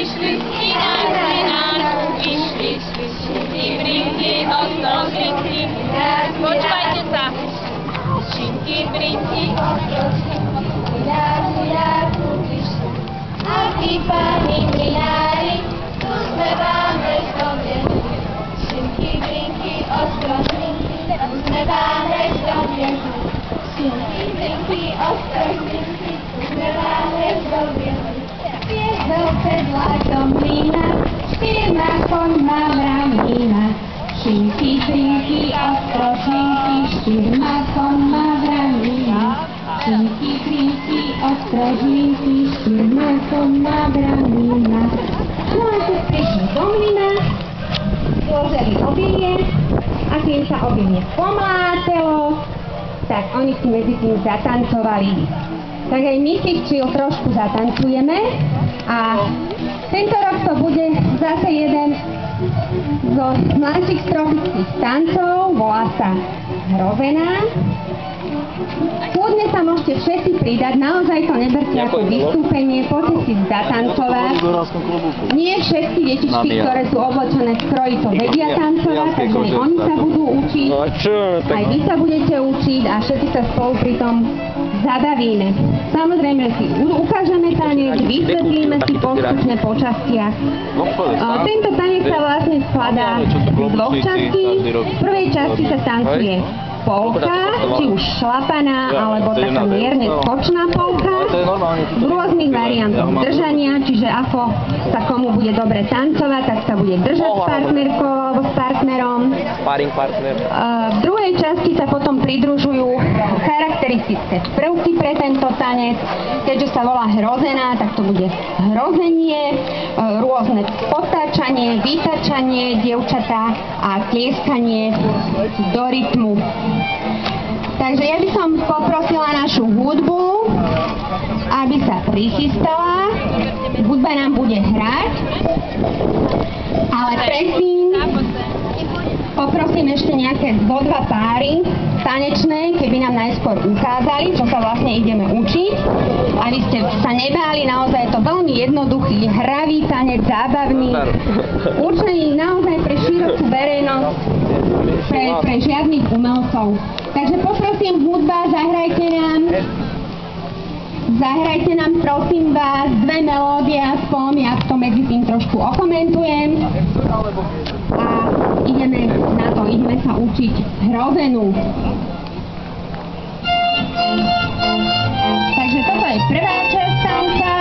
šli, i náš, vyšli, šli, brinky, ostrovníky. Počúvajte sa. Šinky, brinky, ostrovníky, ľadu, vyšli. A tí páni milári, tu sme vám reštobie. Šinky, brinky, ostrovníky, tu sme vám reštobie. Šinky, brinky, ostrovníky, tu sme vám reštobie. Piesol pred látom mlína, štyrma koňma vramína. Šinky, brinky, ostrovníky, štyrma koňma vramína. Šinky, brinky, ostrovníky, štyrma koňma vramína. No a keď prišli do mlyna, zložili obilie a keď sa obilie pomlátelo, tak oni si medzi tým zatancovali. Tak aj my si trošku zatancujeme a tento rok to bude zase jeden zo mladších strofických tancov, volá sa Hrozená. Kľudne sa môžete všetci pridať, naozaj to neberte ako vystúpenie, poďte si zatancovať. Nie všetky detičky, ktoré sú oblečené v kroji, to vedia tancovať, takže oni sa budú učiť, aj vy sa budete učiť a všetci sa spolu pri tom zabavíme. Samozrejme si ukážeme tanec, vysvetlíme si postupne po častiach. Tento tanec sa vlastne skladá z dvoch častí. V prvej časti sa tancuje polka, či už šlapaná, alebo taká mierne skočná polka, v rôznych variantoch držania, čiže ako sa komu bude dobre tancovať, tak sa bude držať s partnerkou alebo s partnerom. Sparring partner. V druhej časti sa potom pridružujú charakteristické prvky pre tento tanec. Keďže sa volá Hrozená, tak to bude hrozenie, rôzne potáčanie, vytáčanie dievčatá a tlieskanie do rytmu. Takže ja by som poprosila našu hudbu, aby sa prichystala. Hudba nám bude hrať, ale predtým poprosím ešte nejaké dva páry tanečné, keby nám najskôr ukázali, čo sa vlastne ideme učiť. Aby ste sa nebáli, naozaj je to veľmi jednoduchý, hravý tanec, zábavný, určený naozaj pre širokú verejnosť, pre žiadnych umelcov. Takže poprosím hudba, zahrajte nám prosím vás dve melódie aspoň, ja to medzi tým trošku okomentujem. A ideme na to, ideme sa učiť Hrozenú. Takže toto je prvá časť tanca,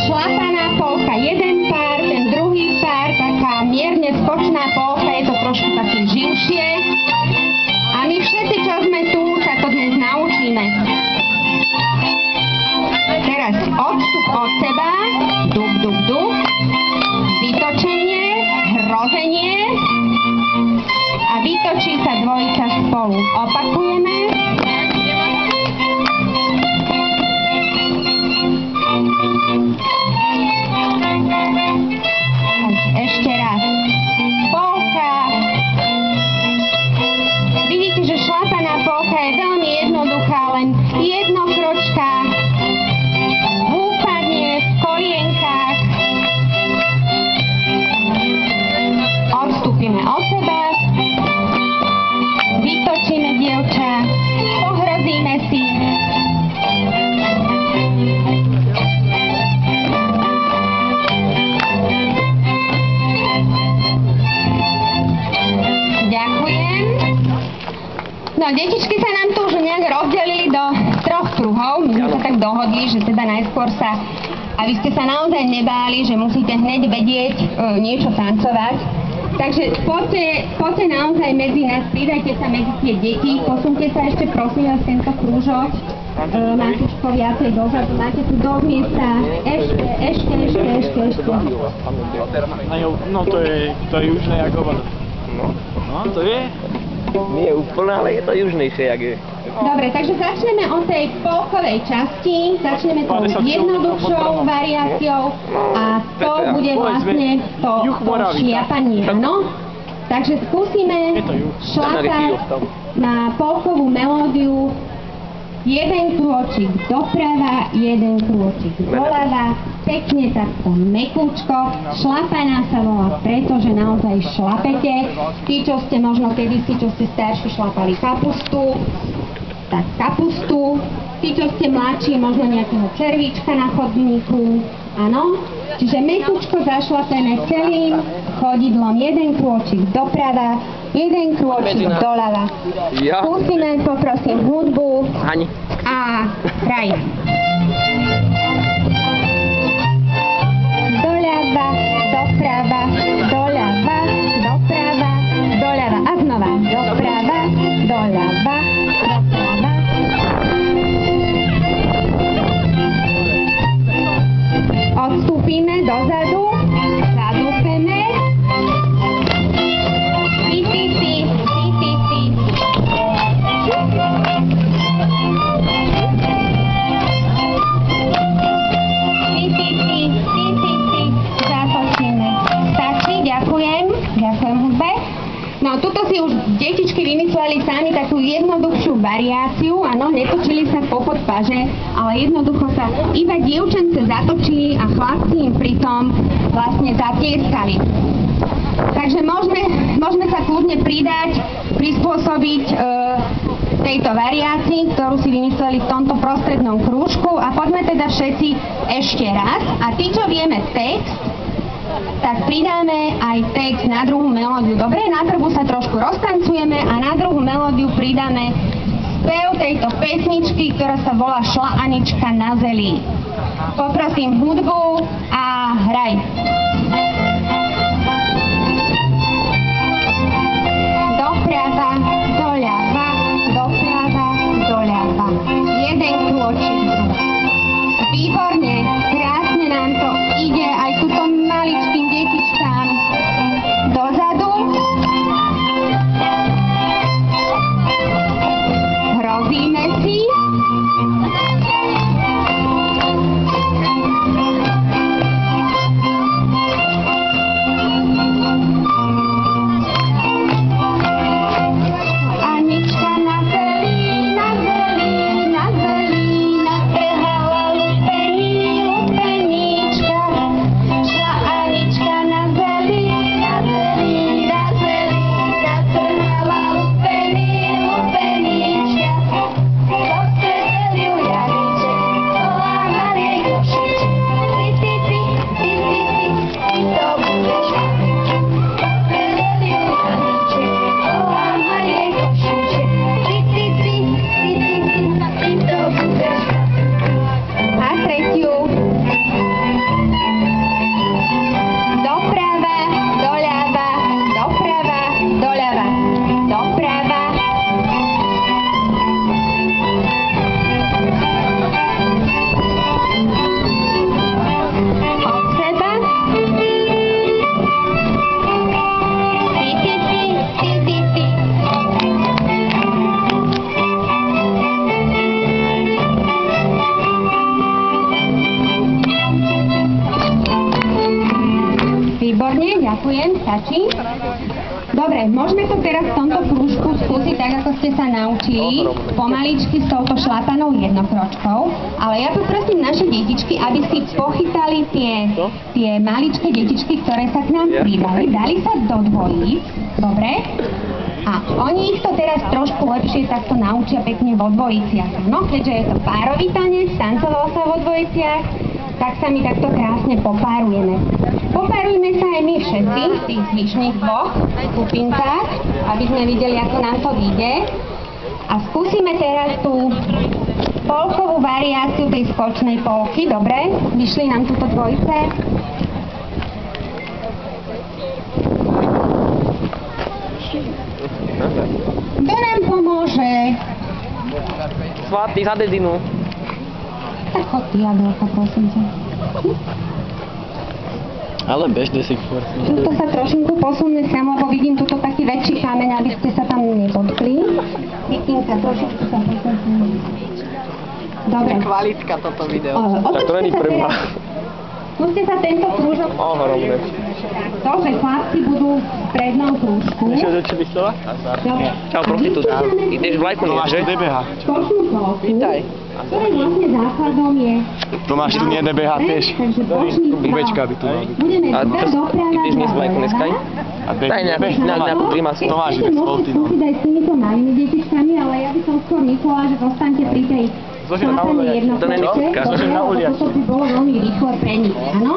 šlapaná polka jeden pár, ten druhý pár, taká mierne skočná polka, je to trošku také živšie. A my všetci, čo sme tu, sa to dnes naučíme. Teraz odstup od seba, duk, duk, duk, vytočenie, hrozenie a vytočí sa dvojica spolu. Opakujeme. Ešte raz. Polka. Vidíte, že šlapaná polka je veľmi jednoduchá, len jedno kročka. Húpanie v kolienkách. Odstúpime od seba. Vytočíme dievča. Pohrozíme si. No, detičky sa nám tu už nejak rozdelili do troch kruhov. My sme sa tak dohodli, že teda najskôr sa, aby ste sa naozaj nebáli, že musíte hneď vedieť niečo tancovať. Takže poďte naozaj medzi nás, pridajte sa medzi tie deti, posunte sa ešte prosím vás tento krúžok. Máte to viacej dozadu, máte tu do miesta, ešte. No to je južné jak hovado. No to je. Nie úplne, ale je to južnejšie, jak je. Dobre, takže začneme od tej polkovej časti, začneme tou jednoduchšou variáciou a to bude vlastne to šliapanie, áno? Takže skúsime šlapať na polkovú melódiu Jeden krôčik doprava, jeden krôčik doľava, pekne takto mekúčko. Šlapaná sa volá, pretože naozaj šlapete. Tí, čo ste možno kedysi, čo ste starší, šlapali kapustu, tak kapustu. Tí, čo ste mladší, možno nejakého červíčka na chodníku. Áno? Čiže mekúčko zašlapené celým chodidlom. Jeden krôčik doprava, jeden krôčik doľava. Ja. Skúsime, poprosím, hudbu Ani. a hraj. Doľava, doprava, doľava, doprava, doľava. A znova. Doprava, doľava, doprava. Odstúpime dozadu, zadúfeme. Zatočíme. Stačí, ďakujem hudbe. No, tuto si už detičky vymysleli sami takú jednoduchšiu variáciu, áno, netočili sa popod paže, ale jednoducho sa iba dievčence zatočili a chlapci im pritom vlastne zatieskali. Takže môžeme sa kľudne pridať, prispôsobiť tejto variácii, ktorú si vymysleli v tomto prostrednom krúžku a poďme teda všetci ešte raz. A tí, čo vieme text, tak pridáme aj text na druhú melódiu. Dobre, na prvú sa trošku roztancujeme a na druhú melódiu pridáme spev tejto pesničky, ktorá sa volá Šla Anička na zeli. Poprosím hudbu a hraj. Doprava, doľava, doprava, doľava. Jeden krôčik. Výborne, krásne nám to ide aj tuto maličkým detičkám. Dozadu. Hrozíme si. Výborne, ďakujem, stačí. Dobre, môžeme to teraz v tomto krúžku skúsiť tak, ako ste sa naučili, pomaličky s touto šlapanou jednokročkou, ale ja poprosím naše detičky, aby si pochytali tie maličké detičky, ktoré sa k nám pridali, dali sa do dvojíc, dobre? A oni ich to teraz trošku lepšie takto naučia pekne vo dvojiciach. No, keďže je to párový tanec, tancoval sa vo dvojiciach, tak sa my takto krásne popárujeme. Popárujme sa aj my všetci v tých zvyšných dvoch skupinkách, aby sme videli, ako nám to vyjde. A skúsime teraz tú polkovú variáciu tej skočnej polky, dobre? Vyšli nám túto dvojice. Kto nám pomôže? Svatý za dedinu. Tak chod ty, Adelka, prosím ťa. Ale bežne si furt. Tuto sa trošinku posunme sem, lebo vidím tuto taký väčší kameň, aby ste sa tam nepotkli. Vikinka, trošičku sa posunme. Dobre. Kvalitka toto video. Tak to není prvá. Skúste sa tento krúžok. Ohromné. Dobre, chlapci budú v strednom krúžku. Ešte začali slova? Dobre. Čau, prostitútka. Ty ideš vlajku, nie, že? DBH. Spoločnú plochu, ktorej vlastne základom je... Tomáš, tu nie DBH tiež. Takže bočný Bečka by sval. tu mal byť. Budeme A dať doprava, ideš mi z vlajku dneska? A Daj nejakú grimasu. Tomáš, Ešte tak môžete spolty, no. skúsiť aj s týmito malými detičkami, ale ja by som skôr myslela, že zostanete pri tej Zložím na šlapanej uliačku. To není jednotličke, kutka. Zložím na lebo uliačku. toto by bolo veľmi rýchle pre nich, áno?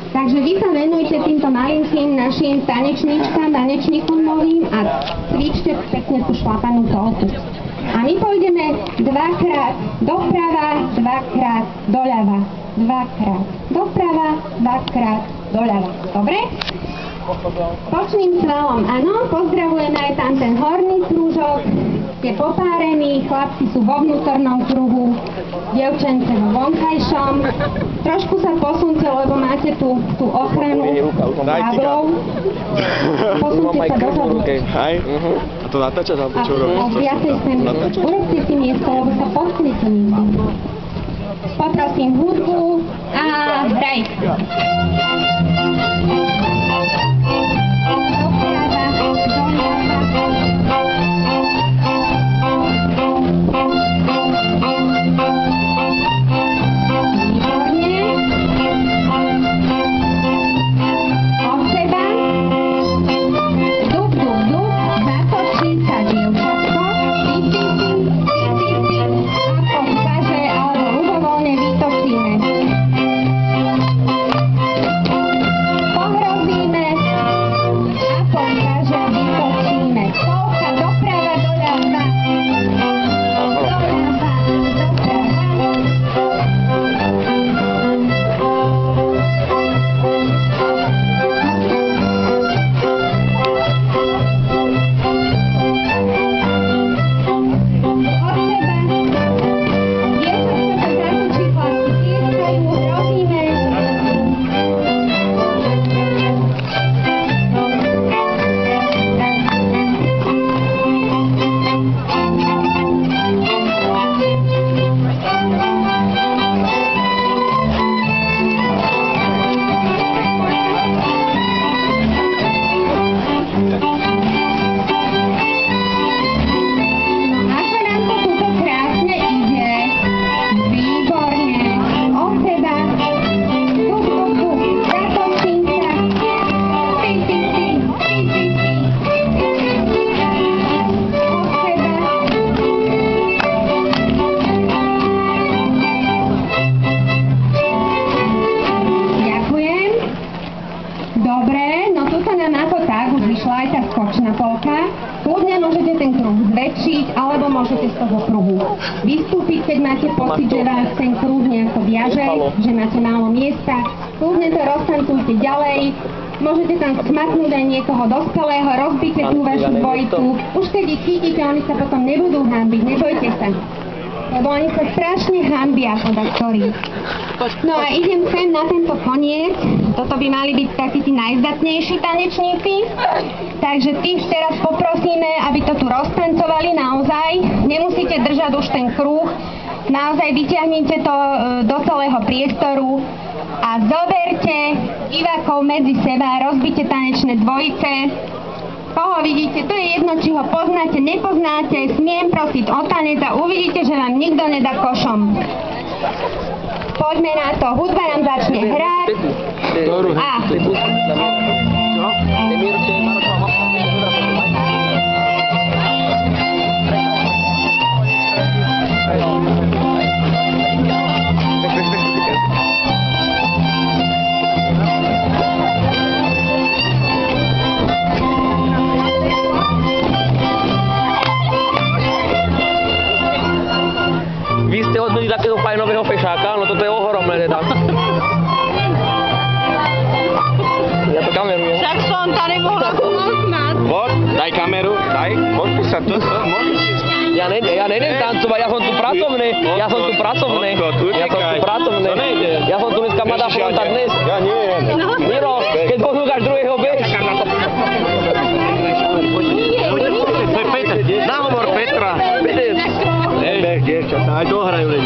Takže vy sa venujte týmto malinkým našim tanečníčkam, tanečníkom novým a cvičte pekne tú šlapanú polku. A my pôjdeme dvakrát doprava, dvakrát doľava, dvakrát doprava, dvakrát doľava. Dobre? Bočným svalom, áno, pozdravujeme aj tam ten horný krúžok, ste popárení, chlapci sú vo vnútornom kruhu, dievčence vo vonkajšom. Trošku sa posunte, lebo máte tú ochranu káblov. Posunte sa dozadu. Hej? A to natáčaš, alebo čo A robíš? viacej sem. Urobte si miesto, lebo sa potknete nikdy. Poprosím hudbu a hraj. Môžete z toho kruhu vystúpiť, keď máte pocit, že vás ten kruh nejako viaže, že máte málo miesta. Kľudne to roztancujte ďalej. Môžete tam smaknúť aj niekoho dospelého, rozbite tú vašu dvojicu. Už keď ich chytíte, oni sa potom nebudú hanbiť, nebojte sa. Lebo oni sa strašne hanbia, podaktori. No a idem sem na tento koniec. Toto by mali byť takí tí najzdatnejší tanečníci. Takže tých teraz poprosíme, aby to tu roztancovali naozaj. Nemusíte držať už ten kruh. Naozaj vyťahnite to do celého priestoru a zoberte divákov medzi seba, rozbite tanečné dvojice. Koho vidíte, to je jedno, či ho poznáte, nepoznáte, smiem prosiť o tanec a uvidíte, že vám nikto nedá košom. Poďme na to, hudba nám začne hrať. A... Vy ste odbili takého fajnového fešáka, no toto je ohromné teda. Ja to kamerujem. Však som tady mohla pomôcť. Poď, daj kameru, daj, poď sa tu, Ja nejdem tancovať, ja som tu pracovný. Ja som tu pracovný. Ja som tu dneska Mada Fronta dnes. Ja nie. Miro, keď poslúchaš druhého, bež. To je Peter, náhovor Petra. Beh, dievčatá, aj dohrajú len.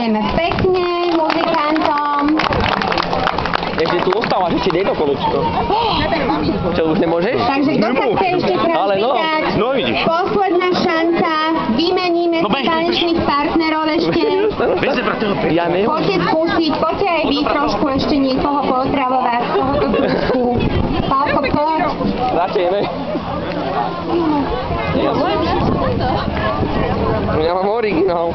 Ďakujeme pekne muzikantom. Ešte tu ostávaš ešte jedno kolečko. Čo, už nemôžeš? Takže kto sa chce ešte Ale no, pýtať? no vidíš. Posledná šanca, vymeníme si tanečných partnerov ešte. Bez se brať toho Petra. Ja neviem. Poďte skúsiť, poďte aj vy trošku ešte niekoho pozdravovať z tohoto družku. Pálko, poď. Začneme. Ja mám originál.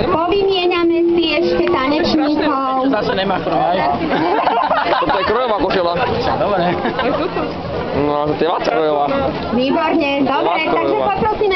Povymieňame si ešte tanečníkov. Zase nemá krvaj. Toto je krojová košela. Dobre. No, to je vača krojová. Výborne, dobre, takže poprosím